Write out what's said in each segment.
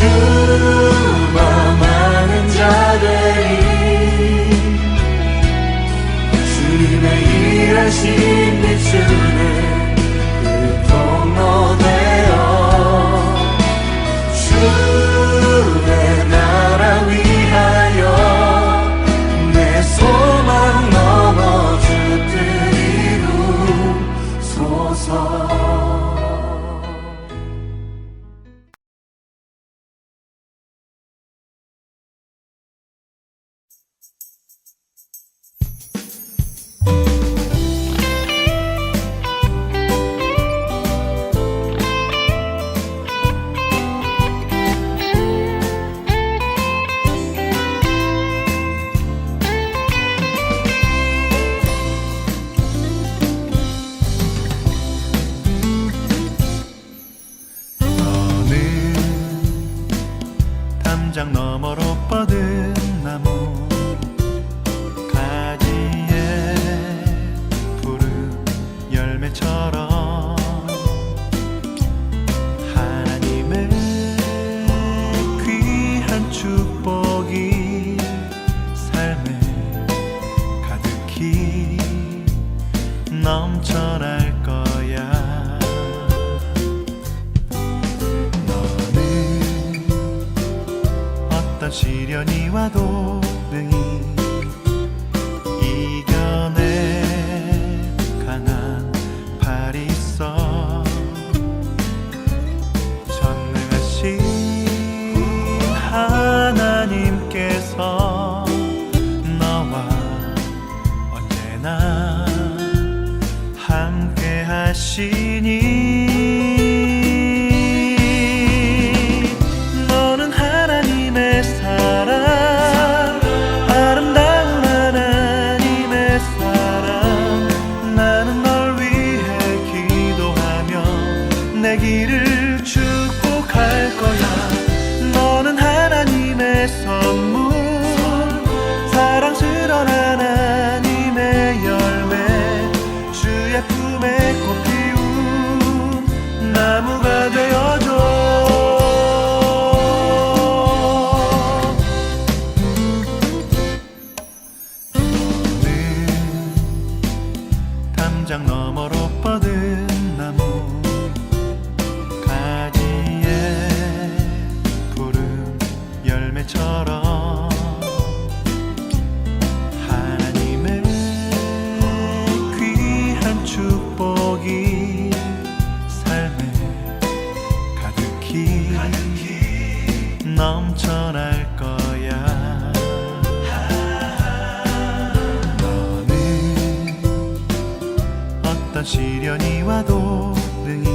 수많은 많은 자들이 주님의 일하신 비추는 그 통로 되어 주의 나라 위하여 내 소망 넘어 주들 이루소서. 담장 너머로 뻗은 나무 가지에 푸른 열매처럼 하나님의 귀한 축복이 삶에 가득히 넘쳐날 거야. 어떤 시련이 와도 능히 이겨내 강한 팔이 있어. 전능하신 하나님께서 너와 언제나 함께 하시니 내 길을 축복할 거야. 너는 하나님의 선물, 사랑스러운 하나님의 열매, 주의 품에 꽃 피운 나무가 되어줘. 너는 담장 너머로 뻗은 나무 열매처럼 하나님의 귀한 축복이 삶에 가득히 넘쳐날 거야. 너는 어떤 시련이 와도 능히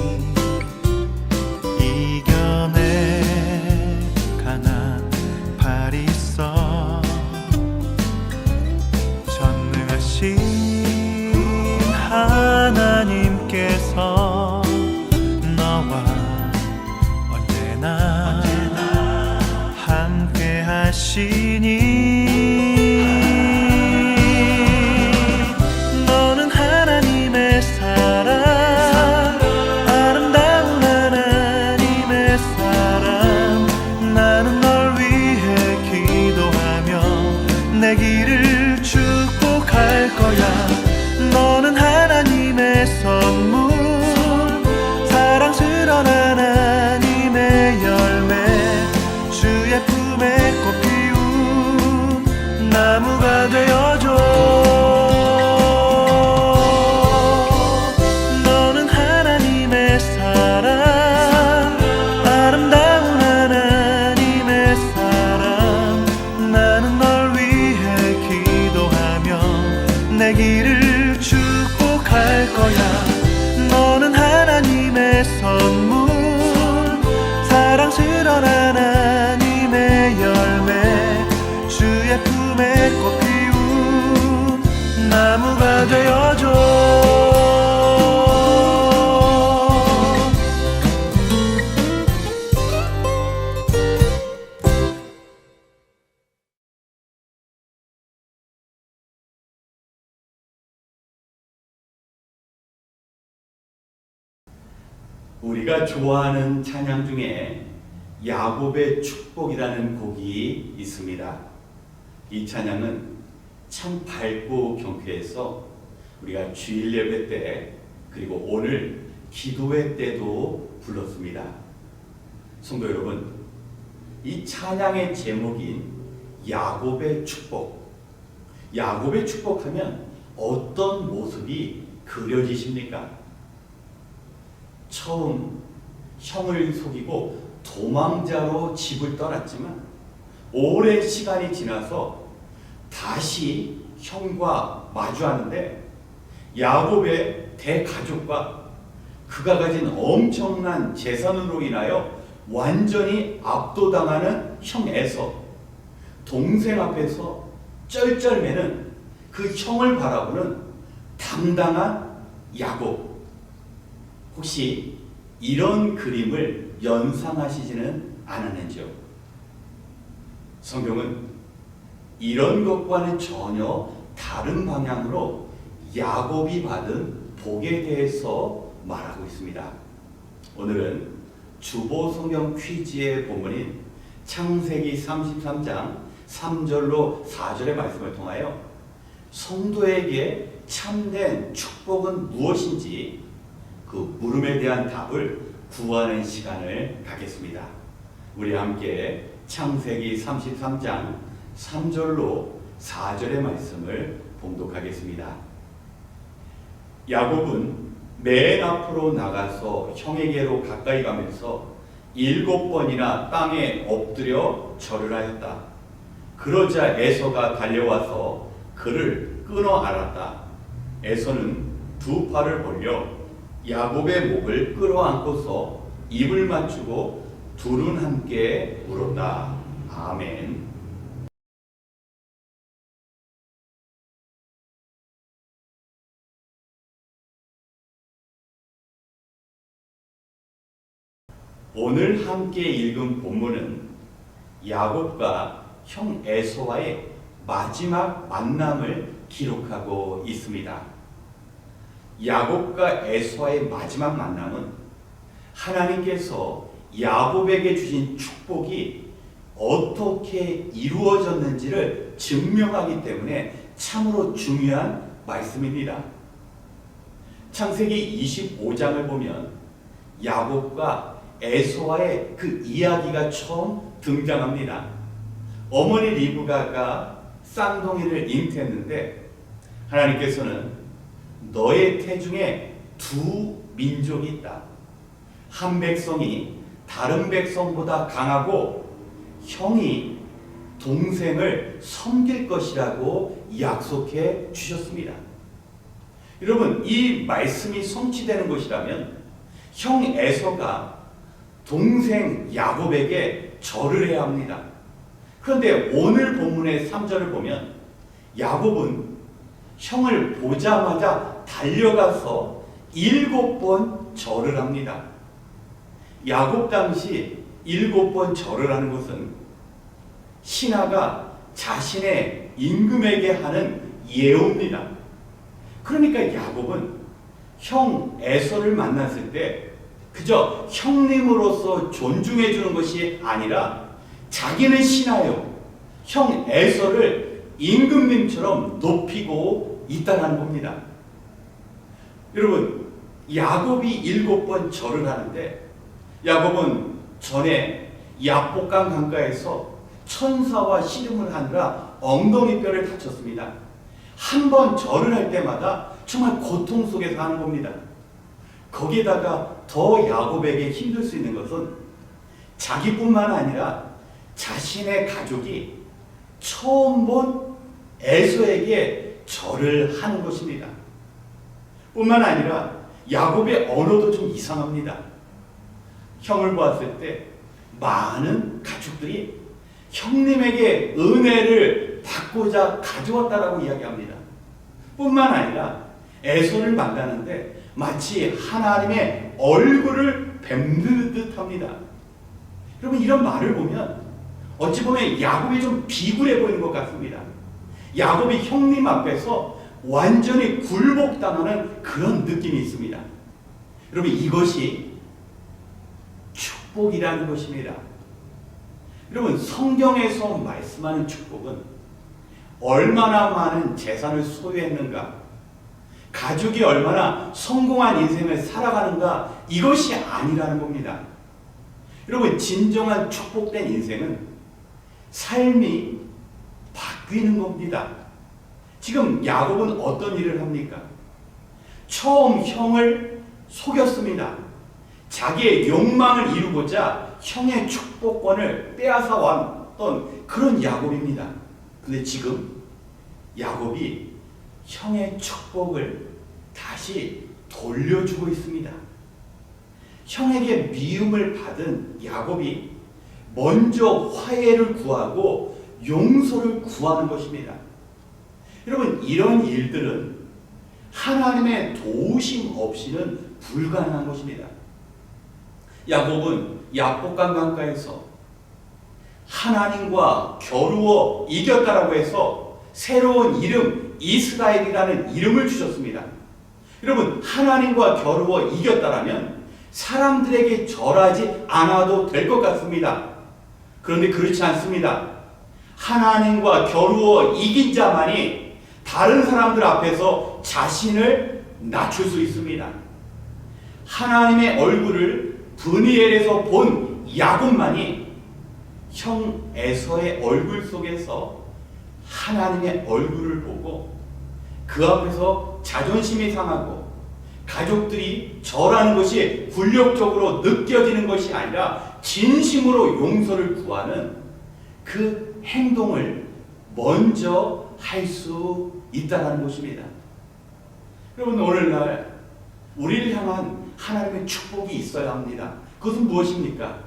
이겨내 강한 팔이 있어. 전능하신 하나님께서 너와 언제나 함께 하시니 너는 하나님의 사랑, 아름다운 하나님의 사랑. 나는 내 길을 축복할 거야. 너는 하나님의 선물, 사랑스러운 하나님의 열매, 주의 품에 꽃 피운 나무가 되어줘. 너는 하나님의 사랑, 아름다운 하나님의 사랑. 나는 내 길을 축복할 거야. 너는 하나님의 선물, 사랑스러운 하나님의 열매, 주의 품에 꽃 피운 나무가 되어줘. 우리가 좋아하는 찬양 중에 야곱의 축복이라는 곡이 있습니다. 이 찬양은 참 밝고 경쾌해서 우리가 주일 예배 때 그리고 오늘 기도회 때도 불렀습니다. 성도 여러분, 이 찬양의 제목인 야곱의 축복, 야곱의 축복하면 어떤 모습이 그려지십니까? 처음 형을 속이고 도망자로 집을 떠났지만 오랜 시간이 지나서 다시 형과 마주하는데 야곱의 대가족과 그가 가진 엄청난 재산으로 인하여 완전히 압도당하는 형 에서, 동생 앞에서 쩔쩔매는 그 형을 바라보는 당당한 야곱. 혹시 이런 그림을 연상하시지는 않았는지요? 성경은 이런 것과는 전혀 다른 방향으로 야곱이 받은 복에 대해서 말하고 있습니다. 오늘은 주보 성경 퀴즈의 본문인 창세기 33장 3절로 4절의 말씀을 통하여 성도에게 참된 축복은 무엇인지 그 물음에 대한 답을 구하는 시간을 갖겠습니다. 우리 함께 창세기 33장 3절로 4절의 말씀을 봉독하겠습니다. 야곱은 맨 앞으로 나가서 형에게로 가까이 가면서 7번이나 땅에 엎드려 절을 하였다. 그러자 에서가 달려와서 그를 끊어 안았다. 에서는 두 팔을 벌려 야곱의 목을 끌어안고서 입을 맞추고 둘은 함께 울었다. 아멘. 오늘 함께 읽은 본문은 야곱과 형 에서와의 마지막 만남을 기록하고 있습니다. 야곱과 에서와의 마지막 만남은 하나님께서 야곱에게 주신 축복이 어떻게 이루어졌는지를 증명하기 때문에 참으로 중요한 말씀입니다. 창세기 25장을 보면 야곱과 에서와의 그 이야기가 처음 등장합니다. 어머니 리브가가 쌍둥이를 잉태했는데 하나님께서는 너의 태중에 두 민족이 있다. 한 백성이 다른 백성보다 강하고 형이 동생을 섬길 것이라고 약속해 주셨습니다. 여러분, 이 말씀이 성취되는 것이라면 형 에서가 동생 야곱에게 절을 해야 합니다. 그런데 오늘 본문의 3절을 보면 야곱은 형을 보자마자 달려가서 7번 절을 합니다. 야곱 당시 7번 절을 하는 것은 신하가 자신의 임금에게 하는 예우입니다. 그러니까 야곱은 형 에서를 만났을 때 그저 형님으로서 존중해 주는 것이 아니라 자기는 신하여 형 에서를 임금님처럼 높이고 있다는 겁니다. 여러분, 야곱이 7번 절을 하는데 야곱은 전에 야복강 강가에서 천사와 씨름을 하느라 엉덩이뼈를 다쳤습니다. 한 번 절을 할 때마다 정말 고통 속에서 하는 겁니다. 거기에다가 더 야곱에게 힘들 수 있는 것은 자기뿐만 아니라 자신의 가족이 처음 본 에서에게 절을 하는 것입니다. 뿐만 아니라 야곱의 언어도 좀 이상합니다. 형을 보았을 때 많은 가축들이 형님에게 은혜를 받고자 가져왔다라고 이야기합니다. 뿐만 아니라 에서를 만나는데 마치 하나님의 얼굴을 뵙는 듯 합니다. 여러분, 이런 말을 보면 어찌 보면 야곱이 좀 비굴해 보이는 것 같습니다. 야곱이 형님 앞에서 완전히 굴복당하는 그런 느낌이 있습니다. 여러분, 이것이 축복이라는 것입니다. 여러분, 성경에서 말씀하는 축복은 얼마나 많은 재산을 소유했는가, 가족이 얼마나 성공한 인생을 살아가는가, 이것이 아니라는 겁니다. 여러분, 진정한 축복된 인생은 삶이 바뀌는 겁니다. 지금 야곱은 어떤 일을 합니까? 처음 형을 속였습니다. 자기의 욕망을 이루고자 형의 축복권을 빼앗아 왔던 그런 야곱입니다. 근데 지금 야곱이 형의 축복을 다시 돌려주고 있습니다. 형에게 미움을 받은 야곱이 먼저 화해를 구하고 용서를 구하는 것입니다. 여러분, 이런 일들은 하나님의 도우심 없이는 불가능한 것입니다. 야곱은 야복강 강가에서 하나님과 겨루어 이겼다라고 해서 새로운 이름 이스라엘이라는 이름을 주셨습니다. 여러분, 하나님과 겨루어 이겼다라면 사람들에게 절하지 않아도 될 것 같습니다. 그런데 그렇지 않습니다. 하나님과 겨루어 이긴 자만이 다른 사람들 앞에서 자신을 낮출 수 있습니다. 하나님의 얼굴을 브니엘에서 본 야곱만이 형 에서의 얼굴 속에서 하나님의 얼굴을 보고 그 앞에서 자존심이 상하고 가족들이 절하는 것이 굴욕적으로 느껴지는 것이 아니라 진심으로 용서를 구하는 그 행동을 먼저 할 수 있다는 것입니다. 여러분, 오늘날 우리를 향한 하나님의 축복이 있어야 합니다. 그것은 무엇입니까?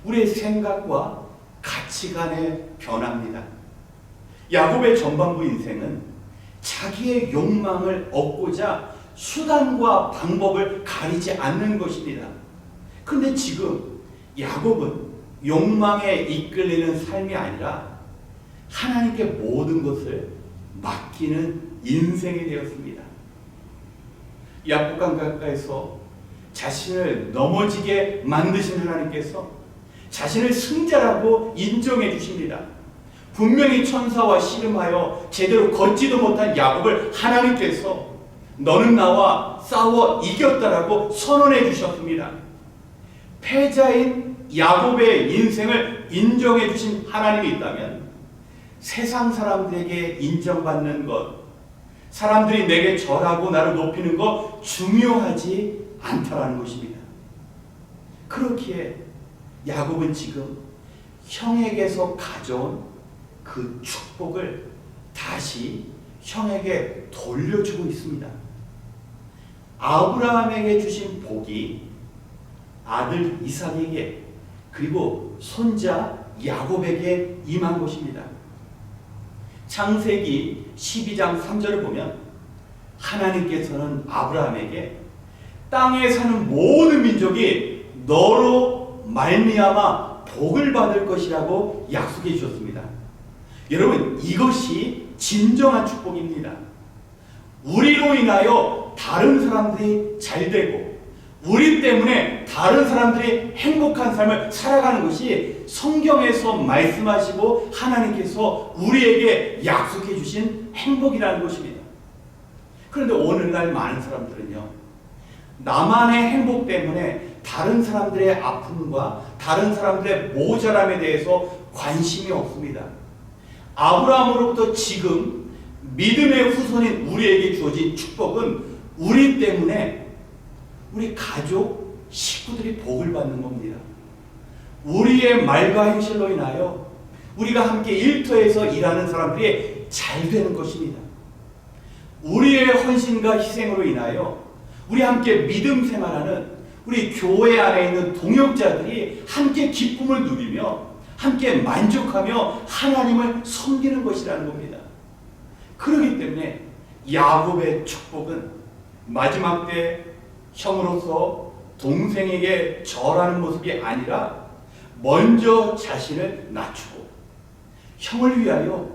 우리의 생각과 가치관의 변화입니다. 야곱의 전반부 인생은 자기의 욕망을 얻고자 수단과 방법을 가리지 않는 것입니다. 그런데 지금 야곱은 욕망에 이끌리는 삶이 아니라 하나님께 모든 것을 맡기는 인생이 되었습니다. 야복강 강가에서 자신을 넘어지게 만드신 하나님께서 자신을 승자라고 인정해 주십니다. 분명히 천사와 씨름하여 제대로 걷지도 못한 야곱을 하나님께서 너는 나와 싸워 이겼다라고 선언해 주셨습니다. 패자인 야곱의 인생을 인정해 주신 하나님이 있다면 세상 사람들에게 인정받는 것, 사람들이 내게 절하고 나를 높이는 것 중요하지 않다라는 것입니다. 그렇기에 야곱은 지금 형에게서 가져온 그 축복을 다시 형에게 돌려주고 있습니다. 아브라함에게 주신 복이 아들 이삭에게 그리고 손자 야곱에게 임한 것입니다. 창세기 12장 3절을 보면 하나님께서는 아브라함에게 땅에 사는 모든 민족이 너로 말미암아 복을 받을 것이라고 약속해 주셨습니다. 여러분, 이것이 진정한 축복입니다. 우리로 인하여 다른 사람들이 잘 되고 우리 때문에 다른 사람들이 행복한 삶을 살아가는 것이 성경에서 말씀하시고 하나님께서 우리에게 약속해 주신 행복이라는 것입니다. 그런데 오늘날 많은 사람들은요, 나만의 행복 때문에 다른 사람들의 아픔과 다른 사람들의 모자람에 대해서 관심이 없습니다. 아브라함으로부터 지금 믿음의 후손인 우리에게 주어진 축복은 우리 때문에 우리 가족, 식구들이 복을 받는 겁니다. 우리의 말과 행실로 인하여 우리가 함께 일터에서 일하는 사람들이 잘 되는 것입니다. 우리의 헌신과 희생으로 인하여 우리 함께 믿음 생활하는 우리 교회 안에 있는 동역자들이 함께 기쁨을 누리며 함께 만족하며 하나님을 섬기는 것이라는 겁니다. 그렇기 때문에 야곱의 축복은 마지막 때 형으로서 동생에게 절하는 모습이 아니라 먼저 자신을 낮추고 형을 위하여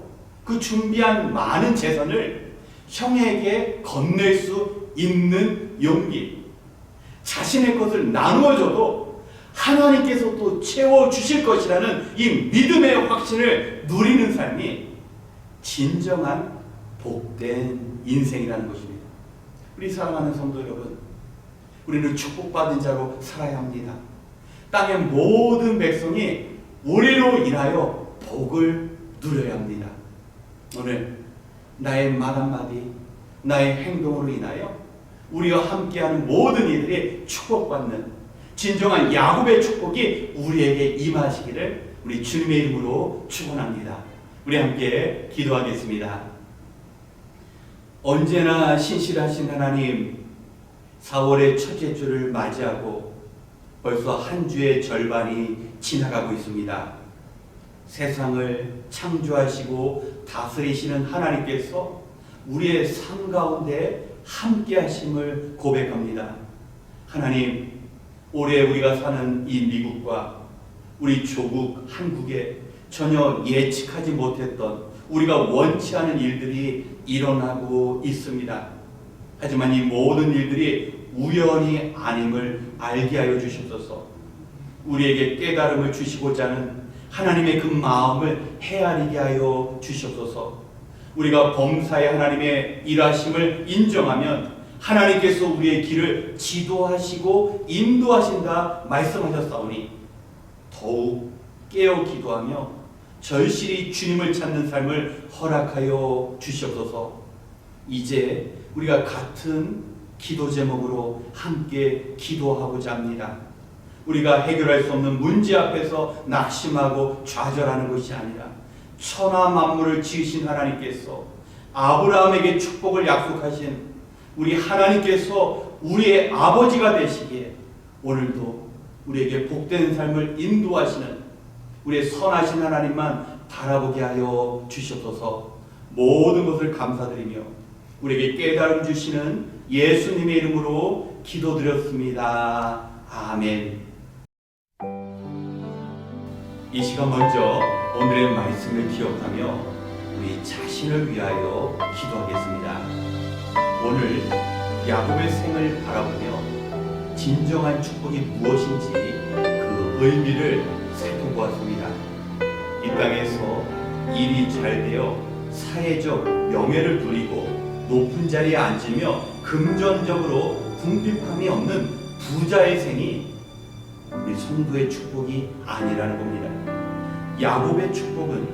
그 준비한 많은 재산을 형에게 건넬 수 있는 용기, 자신의 것을 나누어줘도 하나님께서 또 채워주실 것이라는 이 믿음의 확신을 누리는 삶이 진정한 복된 인생이라는 것입니다. 우리 사랑하는 성도 여러분, 우리는 축복받은 자로 살아야 합니다. 땅의 모든 백성이 우리로 인하여 복을 누려야 합니다. 오늘 나의 말 한마디, 나의 행동으로 인하여 우리와 함께하는 모든 이들이 축복받는 진정한 야곱의 축복이 우리에게 임하시기를 우리 주님의 이름으로 축원합니다. 우리 함께 기도하겠습니다. 언제나 신실하신 하나님, 4월의 첫째 주를 맞이하고 벌써 한 주의 절반이 지나가고 있습니다. 세상을 창조하시고 다스리시는 하나님께서 우리의 삶 가운데 함께 하심을 고백합니다. 하나님, 올해 우리가 사는 이 미국과 우리 조국 한국에 전혀 예측하지 못했던 우리가 원치 않은 일들이 일어나고 있습니다. 하지만 이 모든 일들이 우연이 아님을 알게 하여 주시옵소서. 우리에게 깨달음을 주시고자 하는 하나님의 그 마음을 헤아리게 하여 주시옵소서. 우리가 범사의 하나님의 일하심을 인정하면 하나님께서 우리의 길을 지도하시고 인도하신다 말씀하셨사오니 더욱 깨어 기도하며 절실히 주님을 찾는 삶을 허락하여 주시옵소서. 이제 우리가 같은 기도 제목으로 함께 기도하고자 합니다. 우리가 해결할 수 없는 문제 앞에서 낙심하고 좌절하는 것이 아니라 천하 만물을 지으신 하나님께서 아브라함에게 축복을 약속하신 우리 하나님께서 우리의 아버지가 되시기에 오늘도 우리에게 복된 삶을 인도하시는 우리의 선하신 하나님만 바라보게 하여 주시옵소서. 모든 것을 감사드리며 우리에게 깨달음 주시는 예수님의 이름으로 기도드렸습니다. 아멘. 이 시간 먼저 오늘의 말씀을 기억하며 우리 자신을 위하여 기도하겠습니다. 오늘 야곱의 생을 바라보며 진정한 축복이 무엇인지 그 의미를 살펴보았습니다. 이 땅에서 일이 잘 되어 사회적 명예를 누리고 높은 자리에 앉으며 금전적으로 궁핍함이 없는 부자의 생이 우리 성도의 축복이 아니라는 겁니다. 야곱의 축복은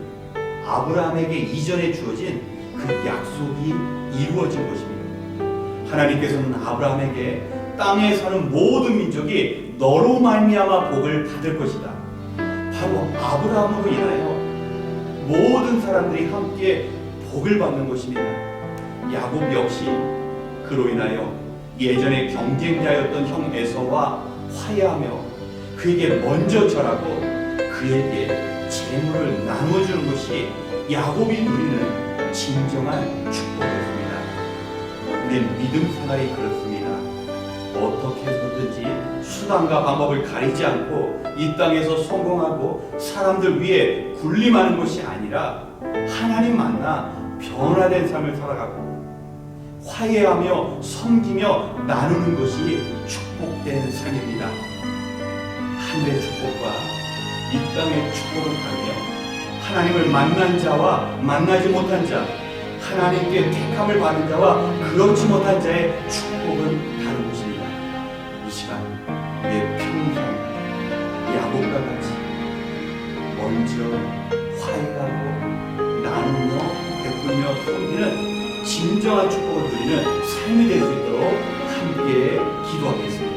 아브라함에게 이전에 주어진 그 약속이 이루어진 것입니다. 하나님께서는 아브라함에게 땅에 사는 모든 민족이 너로 말미암아 복을 받을 것이다. 바로 아브라함으로 인하여 모든 사람들이 함께 복을 받는 것입니다. 야곱 역시 그로 인하여 예전에 경쟁자였던 형 에서와 화해하며 그에게 먼저 절하고 그에게 재물을 나누어주는 것이 야곱이 누리는 진정한 축복이었습니다. 우리는 믿음 생활이 그렇습니다. 어떻게 해서든지 수단과 방법을 가리지 않고 이 땅에서 성공하고 사람들 위에 군림하는 것이 아니라 하나님 만나 변화된 삶을 살아가고 화해하며 섬기며 나누는 것이 축복된 삶입니다. 하늘의 축복과 이 땅의 축복을 가르며 하나님을 만난 자와 만나지 못한 자, 하나님께 택함을 받은 자와 그렇지 못한 자의 축복은 다른 것입니다. 이 시간 우리의 평생 야곱과 같이 먼저 화해하고 나누며 베풀며 섬기는 진정한 축복을 누리는 삶이 될 수 있도록 함께 기도하겠습니다.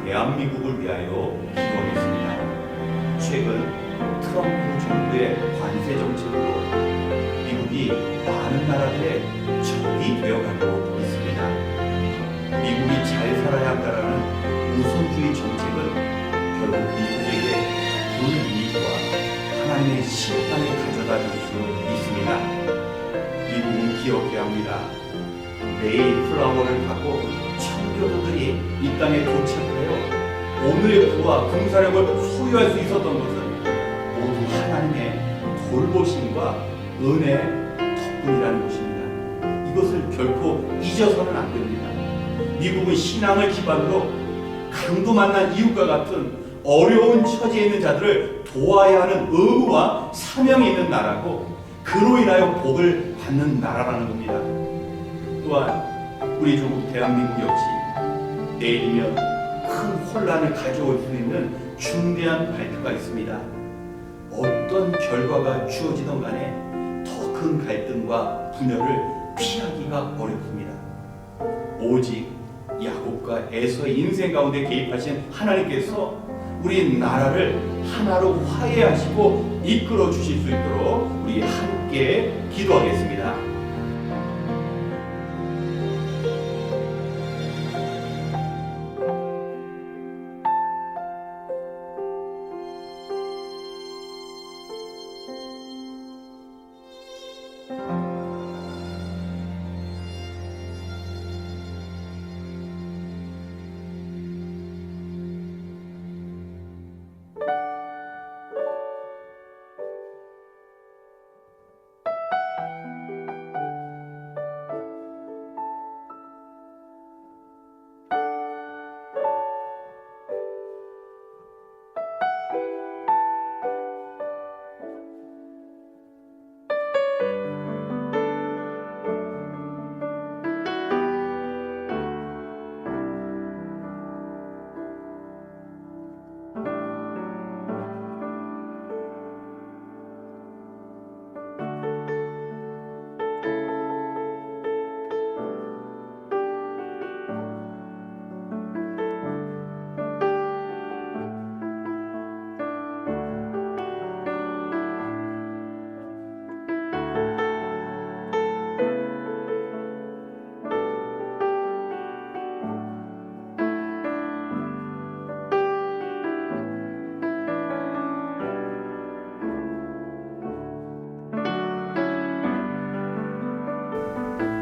대한민국을 위하여 기도하겠습니다. 최근 트럼프 정부의 관세 정책으로 미국이 많은 나라들의 적이 되어가고 있습니다. 미국이 잘 살아야 한다라는 우선주의 정책은 결국 미국에게 불이익과 하나님의 심판을 가져다 줄 수 있습니다. 미국은 기억해야 합니다. 메이플라워를 타고 청교도들이 이 땅에 도착하여 오늘의 부와 군사력을 소유할 수 있었던 것은 모두 하나님의 돌보심과 은혜 덕분이라는 것입니다. 이것을 결코 잊어서는 안 됩니다. 미국은 신앙을 기반으로 강도 만난 이웃과 같은 어려운 처지에 있는 자들을 도와야 하는 의무와 사명이 있는 나라고 그로 인하여 복을 받는 나라라는 겁니다. 또한 우리 조국 대한민국 역시 내일이면 큰 혼란을 가져올 수 있는 중대한 발표가 있습니다. 어떤 결과가 주어지던 간에 더 큰 갈등과 분열을 피하기가 어렵습니다. 오직 야곱과 에서의 인생 가운데 개입하신 하나님께서 우리 나라를 하나로 화해하시고 이끌어 주실 수 있도록 우리 함께 기도하겠습니다.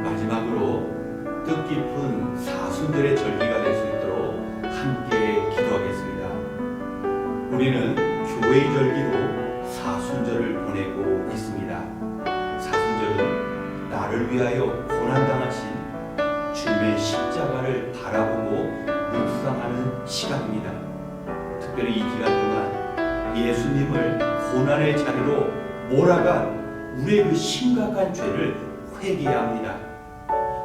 마지막으로 뜻깊은 사순절의 절기가 될 수 있도록 함께 기도하겠습니다. 우리는 교회의 절기로 사순절을 보내고 있습니다. 사순절은 나를 위하여 고난당하신 주님의 십자가를 바라보고 묵상하는 시간입니다. 특별히 이 기간 동안 예수님을 고난의 자리로 몰아간 우리의 그 심각한 죄를 회개해야 합니다.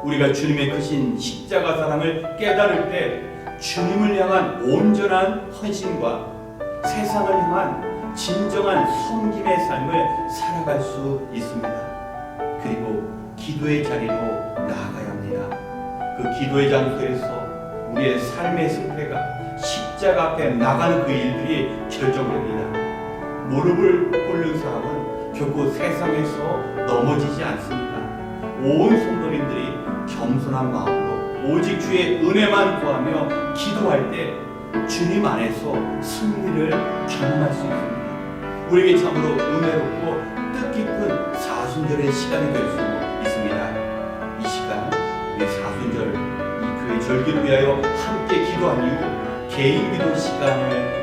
우리가 주님의 크신 십자가 사랑을 깨달을 때 주님을 향한 온전한 헌신과 세상을 향한 진정한 섬김의 삶을 살아갈 수 있습니다. 그리고 기도의 자리로 나아가야 합니다. 그 기도의 장소에서 우리의 삶의 승패가 십자가 앞에 나가는 그 일들이 결정됩니다. 무릎을 꿇는 사람은 결코 세상에서 넘어지지 않습니다. 온 성도님들이 겸손한 마음으로 오직 주의 은혜만 구하며 기도할 때 주님 안에서 승리를 경험할 수 있습니다. 우리에게 참으로 은혜롭고 뜻깊은 사순절의 시간이 될 수 있습니다. 이 시간 우리 사순절 이 교회 절기를 위하여 함께 기도한 이후 개인 기도 시간을